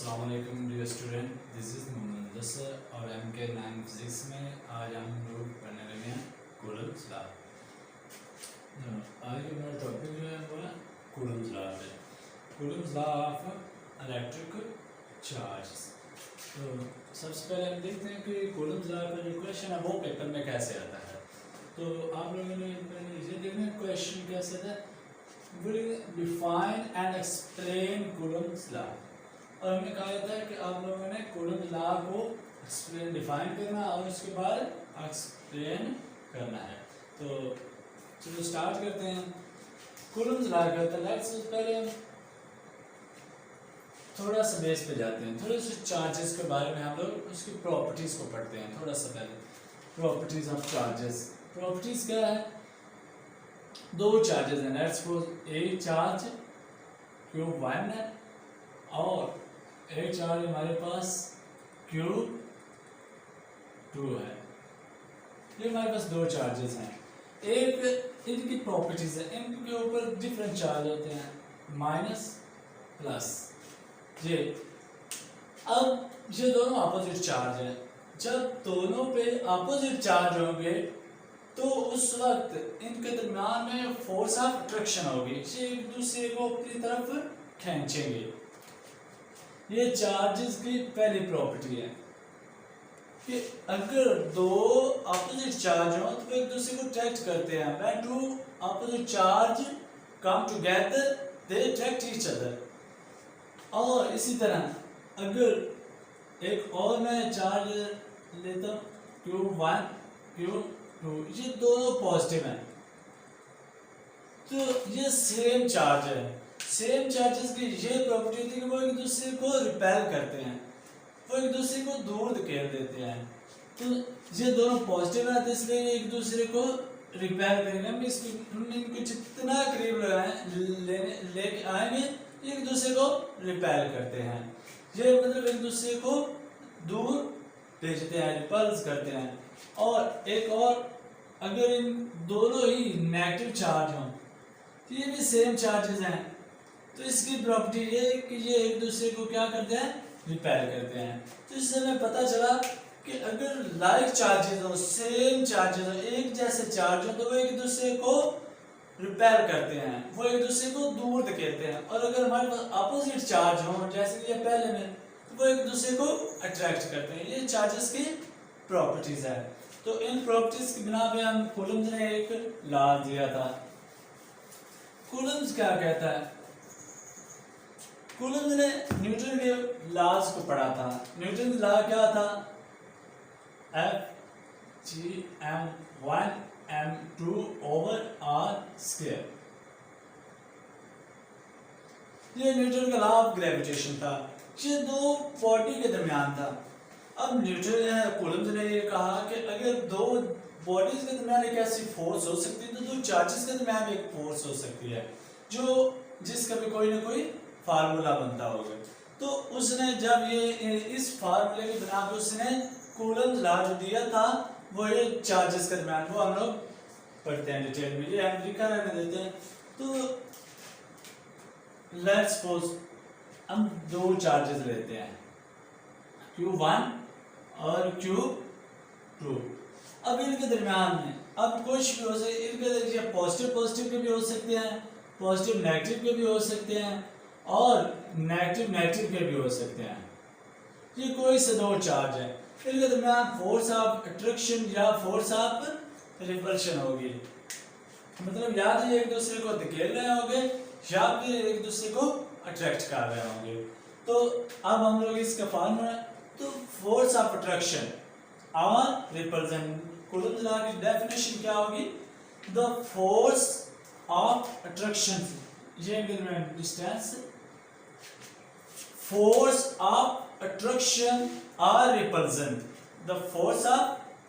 अस्सलाम वालेकुम dear student, this is Mohammad Mudassir और MK 9 फिज़िक्स में आज हम लोग पढ़ने लगे हैं कूलम्ब्स लॉ। आज का हमारा टॉपिक जो है वो है कूलम्ब्स लॉ है, Coulomb's law of electric charge. तो सबसे पहले हम देखते हैं कि कूलम्ब्स लॉ का जो क्वेश्चन है वो पेपर में कैसे आता है। तो आप लोगों ने पहले ये देखना है क्वेश्चन कैसे आता है, will define and explain Coulomb's law. और हमने कहा था कि आप लोगों ने कूलम्ब्स लॉ को एक्सप्लेन डिफाइन करना और उसके बाद एक्सप्लेन करना है। तो चलो स्टार्ट करते हैं। कूलम्ब्स लॉ का होता है, लेट्स पहले हम थोड़ा सा बेस पे जाते हैं, थोड़े से चार्जेस के बारे में हम लोग उसकी प्रॉपर्टीज को पढ़ते हैं। थोड़ा सा पहले प्रॉपर्टीज ऑफ चार्जेस। प्रॉपर्टीज क्या है, दो चार्जेस हैं, let's suppose A charge Q1 है और एक चार्ज हमारे पास Q2 है। ये हमारे पास दो चार्जेस हैं। एक इनकी प्रॉपर्टीज है, इनके ऊपर डिफरेंट चार्ज होते हैं, माइनस प्लस। ये अब ये दोनों अपोजिट चार्ज है, जब दोनों पे अपोजिट चार्ज होंगे तो उस वक्त इनके दरम्यान में फोर्स ऑफ अट्रैक्शन होगी, ये एक दूसरे को अपनी तरफ खींचेंगे। ये चार्जेस की पहली प्रॉपर्टी है कि अगर दो अपोजिट चार्ज हो तो एक दूसरे को अट्रैक्ट करते हैं। When two opposite charge come together they attract each other. और इसी तरह अगर एक और मैं चार्ज लेता हूँ Q1 Q2, ये दोनों पॉजिटिव हैं तो ये सेम चार्ज है। सेम चार्जेस की ये प्रॉपर्टी होती है कि वो एक दूसरे को रिपेल करते हैं, वो एक दूसरे को दूर धकेल देते हैं। तो ये दोनों पॉजिटिव है तो इसलिए एक दूसरे को रिपेल करेंगे। हम इनको जितना करीब लेके आएंगे एक दूसरे को रिपेल करते हैं। ये मतलब एक दूसरे को दूर भेजते हैं, रिपल्स करते हैं। और एक और, अगर इन दोनों ही नेगेटिव चार्ज हों तो ये भी सेम चार्जेस हैं तो इसकी प्रॉपर्टी ये कि ये एक दूसरे को क्या करते हैं, रिपेल करते हैं। तो इससे हमें पता चला कि अगर लाइक चार्जेस हो, सेम चार्जेस हो, एक जैसे चार्ज हो तो वो एक दूसरे को रिपेल करते हैं, वो एक दूसरे को दूर धकेलते हैं। और अगर हमारे पास अपोजिट चार्ज हो जैसे कि ये पहले में, तो वो एक दूसरे को अट्रैक्ट करते हैं। ये चार्जेस की प्रॉपर्टीज है। तो इन प्रॉपर्टीज की बिना पे हम कूलम्ब्स ने एक लॉ दिया था। कूलम्ब्स क्या कहता है, कूलम्ब्स ने न्यूटन के लॉज को पढ़ा था। न्यूटन का लॉ क्या था, F(g)(m)(1) m2/r²। ये न्यूटन का लॉ ऑफ ग्रेविटेशन था, ये दो बॉडी के दरमियान था। अब न्यूटन कूलम्ब्स ने ये कहा कि अगर दो बॉडीज के दरमियान एक ऐसी फोर्स हो सकती है तो दो चार्जेस के दरमियान भी एक फोर्स हो सकती है जो जिसका भी कोई ना कोई फार्मूला बनता होगा। तो उसने जब ये इस फार्मूले के बिना पे उसने कूलम्ब्स लॉ जो दिया था वो ये चार्जेस के दरमियान, वो हम लोग पढ़ते हैं डिटेल में, ये हम लिखा रहने देते हैं। तो लेट्स सपोज हम दो चार्जेस लेते हैं Q1 और Q2। अब इनके दरमियान में अब कुछ भी हो सकते, इनके पॉजिटिव पॉजिटिव के भी हो सकते हैं, पॉजिटिव नेगेटिव के भी हो सकते हैं और नेगेटिव नेगेटिव के भी हो सकते हैं। ये कोई से दो चार्ज है, इनके दरमियान फोर्स ऑफ अट्रैक्शन या फोर्स ऑफ रिपल्शन होगी। मतलब या तो ये एक दूसरे को धकेल रहे होंगे या फिर एक दूसरे को अट्रैक्ट कर रहे होंगे। तो अब हम लोग इसका फार्मूला, तो फोर्स ऑफ अट्रैक्शन और रिपल्शन, कूलम्ब्स लॉ की डेफिनेशन क्या होगी, द फोर्स ऑफ अट्रैक्शन, ये distance, force of attraction or repulsion, the force of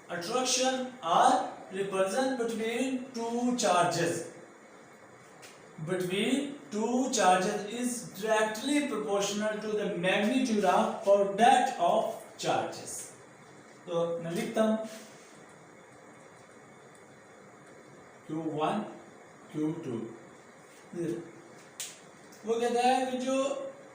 attraction or repulsion between two charges is directly proportional to the magnitude of product of charges। तो मैं लिखता हूं Q1 Q2। वो कहता है कि जो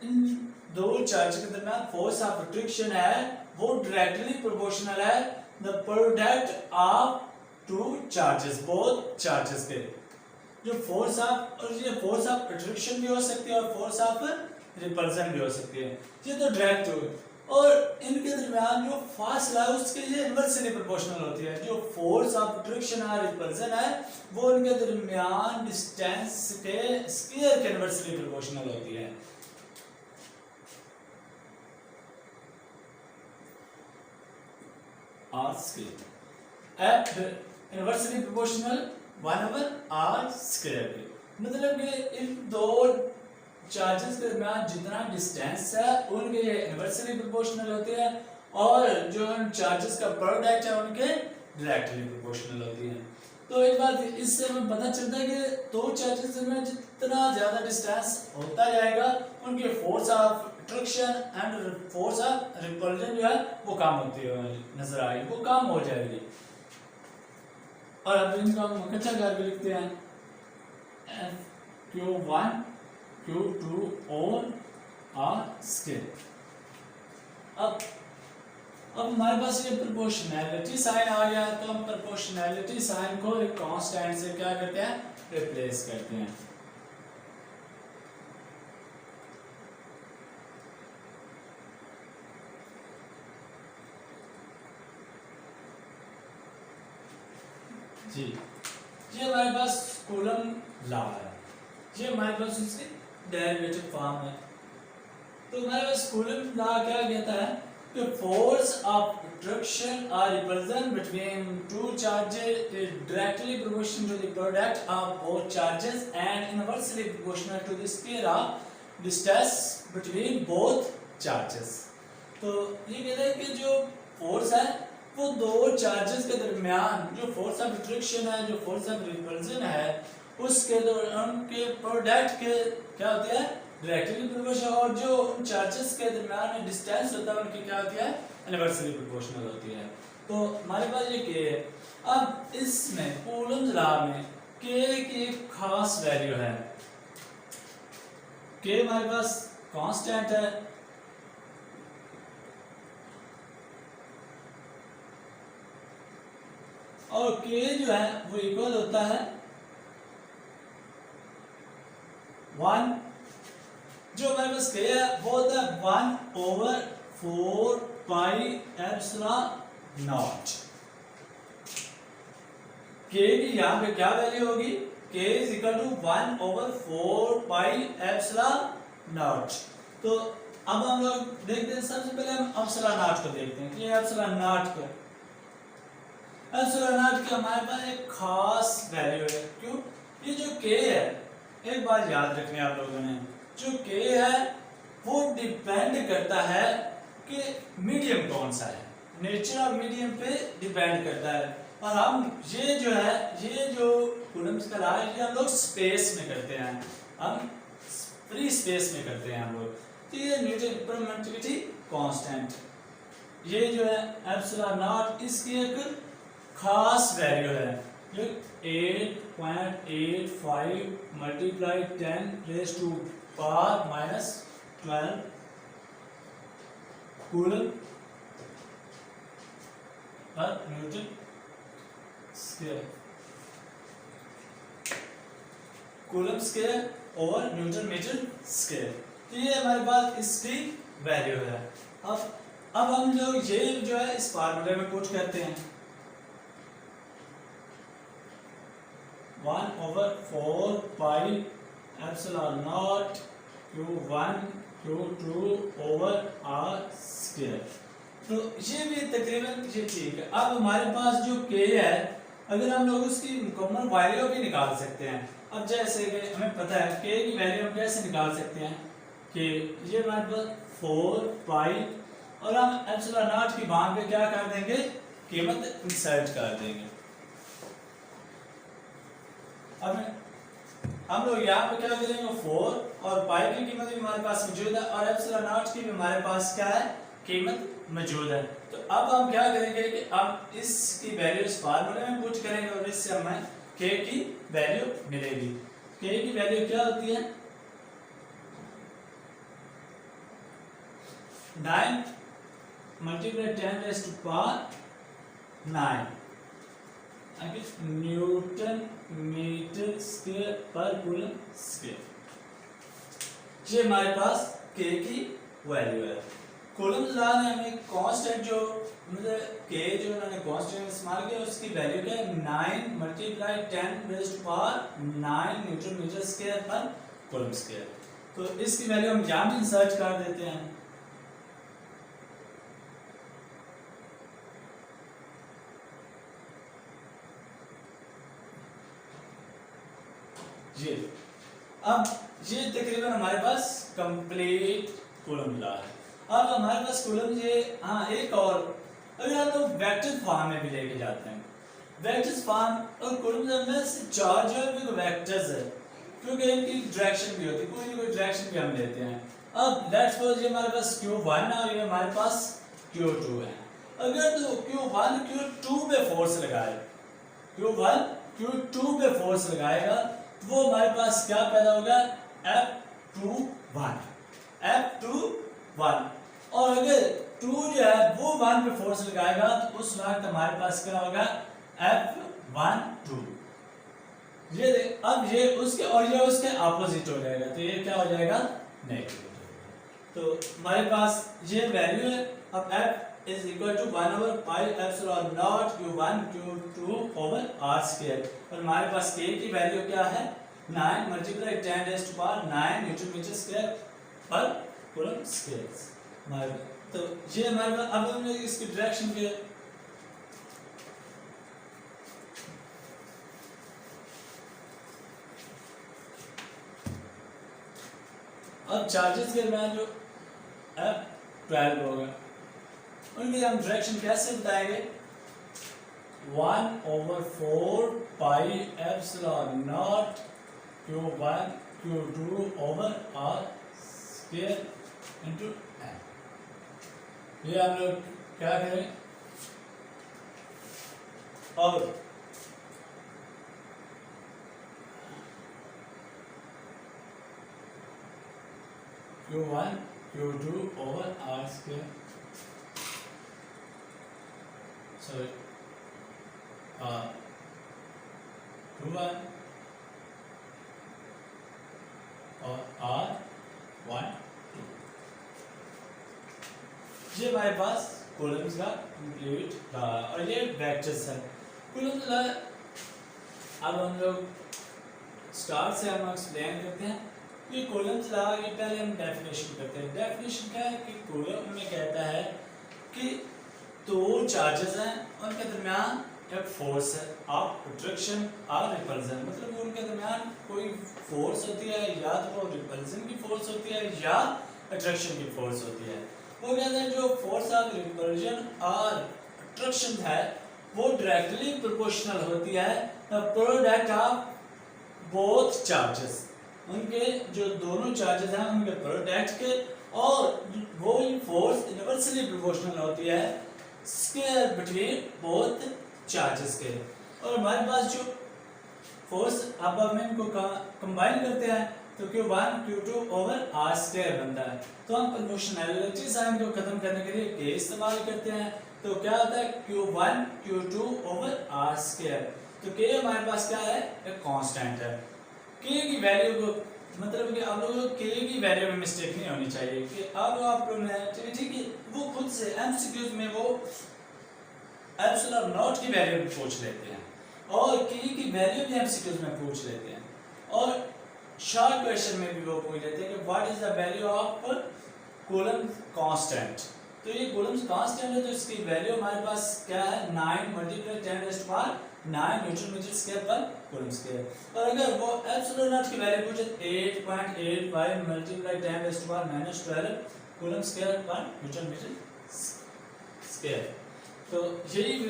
इन दो चार्ज के दरमियान फोर्स ऑफ अट्रैक्शन है वो डायरेक्टली प्रोपोर्शनल है the product of two charges, both charges के। जो फोर्स ऑफ, और ये फोर्स ऑफ अट्रैक्शन भी हो सकती है और फोर्स ऑफ रिपल्सन भी हो सकती है, ये तो डायरेक्ट हो। और इनके दरमियान जो फासला है उसके ये इनवर्सली प्रोपोर्शनल होती है। जो फोर्स ऑफ अट्रैक्शन और रिपल्सन है वो इनके दरमियान डिस्टेंस के स्क्वायर के इनवर्सली प्रोपोर्शनल होती है। R square at inversely proportional 1/r square के। मतलब कि इन दो चार्जेस के दरमियान जितना डिस्टेंस है उनके ये इनवर्सली प्रोपोर्शनल होते हैं और जो उन चार्जेस का प्रोडक्ट है उनके डायरेक्टली प्रोपोर्शनल होती है। तो एक बात इससे हमें पता चलता है कि दो चार्जेस में जितना ज्यादा डिस्टेंस होता जाएगा उनके force of attraction and force of repulsion जो है वो कम होती है, नजर आएगी, वो कम हो जाएगी। और अब इनको हम इकट्ठा करके लिखते हैं Q1 Q2 और R स्क्वायर। अब हमारे पास ये प्रोपोर्शनैलिटी साइन आ गया, तो हम प्रोपोर्शनैलिटी साइन को एक कांस्टेंट से क्या करते हैं, रिप्लेस करते हैं। जी, ये हमारे पास कूलम लॉ है, ये हमारे पास उसकी डेरिवेटिव फॉर्म है। तो हमारे पास कूलम लॉ क्या कहता है कि फोर्स ऑफ अट्रैक्शन और repulsion between two charges is directly proportional to the product of both charges and inversely proportional to the square of distance between both charges. तो ये कहता है कि जो फोर्स है वो दो चार्जेस के दरमियान जो फोर्स ऑफ अट्रैक्शन है, जो फोर्स ऑफ रिपल्सन है, उसके उनके प्रोडक्ट के क्या होते हैं, डायरेक्टली प्रोपोर्शनल, और जो उन चार्जेस के दरमियान डिस्टेंस होता है उनकी क्या होती है, इनवर्सली प्रोपोर्शनल होती है। तो हमारे पास ये के है। अब इसमें कूलम्स लॉ में के की एक खास वैल्यू है, के हमारे पास कांस्टेंट है और के जो है वो इक्वल होता है 1, जो हमारे पास के है वो होता है 1/4 पाई एप्सिलॉन नॉट। के की यहाँ पे क्या वैल्यू होगी, K is equal to 1/4 pi epsilon nought. तो अब हम लोग देखते हैं, सबसे पहले हम एप्सिलॉन नॉट को देखते हैं। ये एप्सिलॉन नॉट को, एप्सिलॉन नॉट की हमारे पास एक खास वैल्यू है। क्यों, ये जो के है, एक बात याद रखनी है आप लोगों ने, जो के है वो डिपेंड करता है कि मीडियम कौन सा है, नेचर ऑफ मीडियम पे डिपेंड करता है। और हम ये जो है, ये जो कूलम्स का लॉ है, ये हम लोग स्पेस में करते हैं, हम फ्री स्पेस में करते हैं हम लोग। तो ये न्यूटन परमिटिविटी कांस्टेंट, ये जो है एप्सिलॉन नॉट, इसकी एक खास वैल्यू है जो 8.85 multiply 10 raise to power -12 coulomb पर newton square, coulomb square over newton metre square. तो ये हमारे पास इसकी वैल्यू है। अब हम लोग ये जो है इस फार्मूले में पुट करते हैं, 1/4 pi epsilon not Q1 Q2 over R square. तो ये भी तकरीबन ये ठीक है। अब हमारे पास जो K है, अगर हम लोग उसकी मुकम्मल वैल्यू भी निकाल सकते हैं। अब जैसे कि हमें पता है K की वैल्यू हम कैसे निकाल सकते हैं कि ये हमारे पास 4 पाई और हम एप्सिलॉन नॉट की भाग पे क्या कर देंगे, कीमत इंसर्ट कर देंगे। अब हम लोग यहाँ पे क्या करेंगे, 4 और पाई की कीमत भी हमारे पास मौजूद है और एप्सिलॉन नॉट की भी हमारे पास क्या है, कीमत मौजूद है। तो अब हम क्या करेंगे कि अब इसकी वैल्यू इस फार्मूले में पुट करेंगे और इससे हमें के की वैल्यू मिलेगी। के की वैल्यू क्या होती है, 9 multiply 10 raise to power 9 newton metre square पर कूलम स्क्वायर। ये हमारे पास के की वैल्यू है। कूलम्स लॉ ने हमें कांस्टेंट जो मतलब के जो उन्होंने कांस्टेंट इस्तेमाल किया उसकी वैल्यू क्या है 9 multiply 10 raise to power 9 newton metre square पर कूलम स्क्वायर। तो इसकी वैल्यू हम यहाँ भी इंसर्ट कर देते हैं। ये अब ये तकरीबन हमारे पास कंप्लीट कूलम लॉ है। अब हमारे पास कूलम ये हाँ एक और अगर हम लोग वेक्टर फॉर्म में भी लेके जाते हैं वेक्टर्स फॉर्म और कूलम में से चार्ज और भी वेक्टर्स है क्योंकि इनकी डायरेक्शन भी होती है कोई ना कोई डायरेक्शन भी हम लेते हैं। अब लेट्स सपोज ये हमारे पास Q1 और ये हमारे पास Q2 है। अगर तो Q1 Q2 पे फोर्स लगाए Q1 Q2 पे फोर्स लगाएगा वो हमारे पास क्या पैदा होगा F21 और अगर 2 जो है वो 1 पे फोर्स लगाएगा तो उस वक्त हमारे पास क्या होगा F12। ये अब ये उसके और ये उसके ऑपोजिट हो जाएगा तो ये क्या हो जाएगा नेगेटिव। तो हमारे पास ये वैल्यू है। अब F is equal to 1/π/0 Q1 Q2 over r square और हमारे पास K की वैल्यू क्या है 9 multiply 10 raise to power 9 newton metre square पर कूलम स्क्वायर। तो ये हमारे पास अब हमने इसकी डायरेक्शन के अब चार्जेस के दरमियान जो F12 होगा उनकी हम डायरेक्शन कैसे बताएंगे 1/4πε0 Q1 Q2 over r square into n। ये हम लोग क्या करें और Q1 Q2 over r square sorry Q1 और R12 ये हमारे पास कूलम्स का कंप्लीट था और ये वेक्टर्स है कूलम्स का। अब हम लोग स्टार्ट से हम एक्सप्लेन करते हैं ये कूलम्स लॉ की पहले हम डेफिनेशन करते हैं। डेफिनेशन क्या है कि कूलम में कहता है कि दो चार्जेस हैं उनके दरमियान एक फोर्स है ऑफ अट्रैक्शन और रिपल्सन मतलब उनके दरमियान कोई फोर्स होती है या तो वो रिपल्सन की फोर्स होती है या अट्रैक्शन की फोर्स होती है। वो कहते हैं जो फोर्स ऑफ रिपल्सन और अट्रैक्शन है वो डायरेक्टली प्रोपोर्शनल होती है the product of both charges उनके जो दोनों चार्जेस हैं उनके प्रोडक्ट के और वो फोर्स इनवर्सली प्रोपोर्शनल होती है स्क्वायर बिटवीन बोथ चार्जेस के। और हमारे पास जो फोर्स अब हम इनको कंबाइन करते हैं तो Q1 Q2 over r square बनता है। तो हम प्रोपोर्शनैलिटी साइन को खत्म करने के लिए K इस्तेमाल करते हैं तो क्या होता है Q1 Q2 over r square. तो K हमारे पास क्या है एक कांस्टेंट है। K की वैल्यू को मतलब कि आप लोगों को K की वैल्यू में मिस्टेक नहीं होनी चाहिए कि अब आप लोग ठीक है वो खुद से एमसीक्यूज में वो एप्सिलॉन नॉट की वैल्यू पूछ लेते हैं और K की वैल्यू भी एमसीक्यूज में पूछ लेते हैं और शॉर्ट क्वेश्चन में भी वो पूछ लेते हैं कि what is the value of coulomb constant. तो ये कूलम कांस्टेंट है तो इसकी वैल्यू हमारे पास क्या है 9 multiply 10 raise to power 9 newton metre square पर कूलम स्क्वायर। और अगर वो एप्सिलॉन नॉट की वैल्यू पूछे 8.85 multiply 10 raise to power -12 coulomb square पर न्यूटन मीटर स्क्वायर। तो यही जो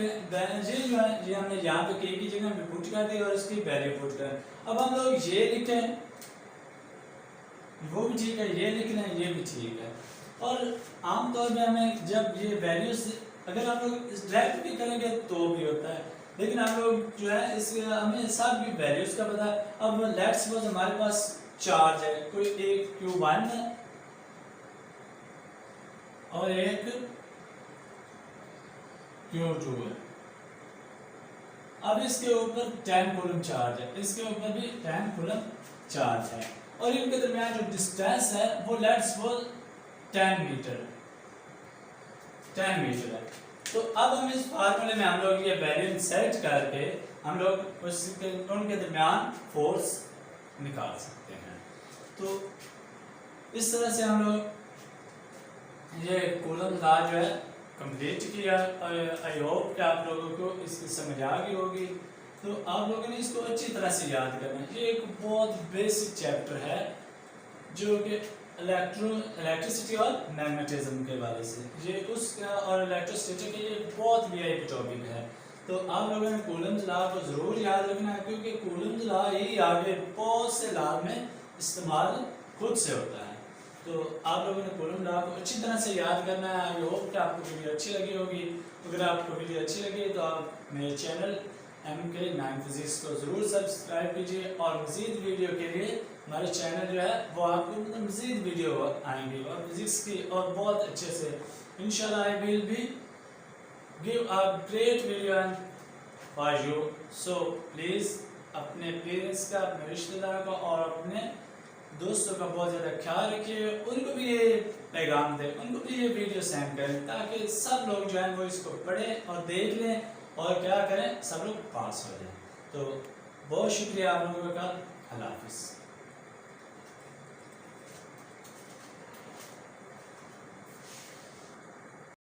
है ये हमने यहाँ पे K की जगह में पुट कर दी और इसकी वैल्यू पुट कर। अब हम लोग ये लिखें वो भी ठीक है ये लिख लें ये भी ठीक है। और आमतौर पे हमें जब ये वैल्यूज अगर आप लोग डायरेक्ट भी करेंगे तो भी होता है लेकिन आप लोग जो है इसके हमें सब की वैल्यूज का पता है। अब लेट्स सपोज हमारे पास चार्ज है कोई एक Q1 है और एक Q2 है। अब इसके ऊपर 10 कूलम चार्ज है, इसके ऊपर भी 10 कूलम चार्ज है, और इनके दरमियान जो डिस्टेंस है वो लेट्स सपोज 10 मीटर है। तो अब हम इस फार्मूले में हम लोग ये वैल्यू सेट करके हम लोग उनके दरमियान फोर्स निकाल सकते हैं। तो इस तरह से हम लोग ये कूलम लॉ जो है कंप्लीट किया। आई होप कि आप लोगों को इसकी समझ आ गई होगी। तो आप लोगों ने इसको अच्छी तरह से याद करना है। ये एक बहुत बेसिक चैप्टर है जो कि इलेक्ट्रिसिटी और मैग्नेटिज्म के वाले से, ये उसका और इलेक्ट्रोस्टैटिक के ये बहुत वीआईपी टॉपिक है। तो आप लोगों ने कूलम्स लॉ को ज़रूर याद रखना है, क्योंकि कूलम्स लॉ ही आगे बहुत से लॉ में इस्तेमाल खुद से होता है। तो आप लोगों ने कूलम लॉ को अच्छी तरह से याद करना है। आई होप कि आपको वीडियो अच्छी लगी होगी। अगर आपको वीडियो अच्छी लगी तो आप मेरे चैनल MK9 फिजिक्स को ज़रूर सब्सक्राइब कीजिए, और मज़ीद वीडियो के लिए हमारे चैनल जो है वो आपको मतलब मज़ीद वीडियो आएंगी और फिजिक्स की और बहुत अच्छे से इंशाल्लाह I will be give a great video for you. So please अपने पेरेंट्स का, अपने रिश्तेदारों का और अपने दोस्तों का बहुत ज़्यादा ख्याल रखिए। उनको भी ये पैगाम दें, उनको भी ये वीडियो सेंड करें, ताकि सब लोग जो हैं वो इसको पढ़ें और देख लें और क्या करें, सब लोग पास हो जाएं। तो बहुत शुक्रिया आप लोगों का। अल्लाह हाफिज़।